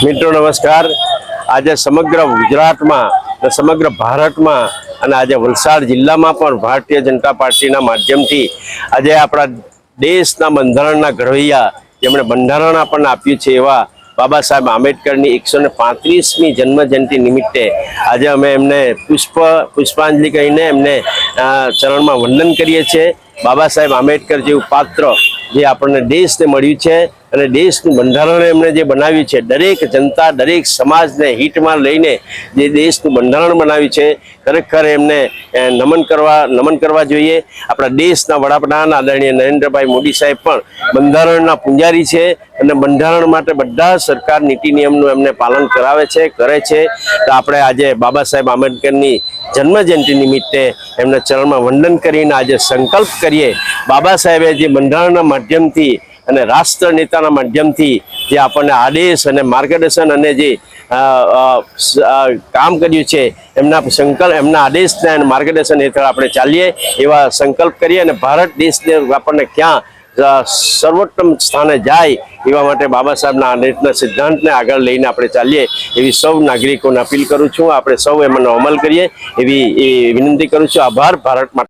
મિત્રો નમસ્કાર। આજે સમગ્ર ગુજરાતમાં સમગ્ર ભારતમાં અને આજે વલસાડ જિલ્લામાં પણ ભારતીય જનતા પાર્ટીના માધ્યમથી આજે આપણા દેશના બંધારણના ઘડવૈયા જેમણે બંધારણ આપણને આપ્યું છે એવા બાબા સાહેબ આંબેડકરની 135મી જન્મજયંતિ નિમિત્તે આજે અમે એમને પુષ્પાંજલિ કહીને એમને ચરણમાં વંદન કરીએ છીએ। બાબા સાહેબ આંબેડકર જેવું પાત્ર જે આપણને દેશને મળ્યું છે અને દેશનું બંધારણ એમણે જે બનાવ્યું છે, દરેક જનતા દરેક સમાજને હિતમાં લઈને જે દેશનું બંધારણ બનાવ્યું છે, ખરેખર એમને નમન કરવા જોઈએ। આપણા દેશના વડાપ્રધાન આદરણીય નરેન્દ્રભાઈ મોદી સાહેબ પણ બંધારણના પૂંજારી છે અને બંધારણ માટે બધા સરકાર નીતિ નિયમનું એમને પાલન કરાવે છે, કરે છે। તો આપણે આજે બાબા સાહેબ આંબેડકરની જન્મજયંતિ નિમિત્તે એમના ચરણમાં વંદન કરીને આજે સંકલ્પ કરીએ, બાબા સાહેબે જે બંધારણના માધ્યમથી અને રાષ્ટ્ર નેતાના માધ્યમથી જે આપણને આદેશ અને માર્ગદર્શન અને જે કામ કર્યું છે એમના આદેશના અને માર્ગદર્શન હેઠળ આપણે ચાલીએ એવા સંકલ્પ કરીએ અને ભારત દેશને આપણને ક્યાં સર્વોત્તમ સ્થાને જાય એવા માટે બાબા સાહેબના આદેશના સિદ્ધાંતને આગળ લઈને આપણે ચાલીએ એવી સૌ નાગરિકોને અપીલ કરું છું। આપણે સૌ એમનો અમલ કરીએ એવી વિનંતી કરું છું। આભાર। ભારત માટે।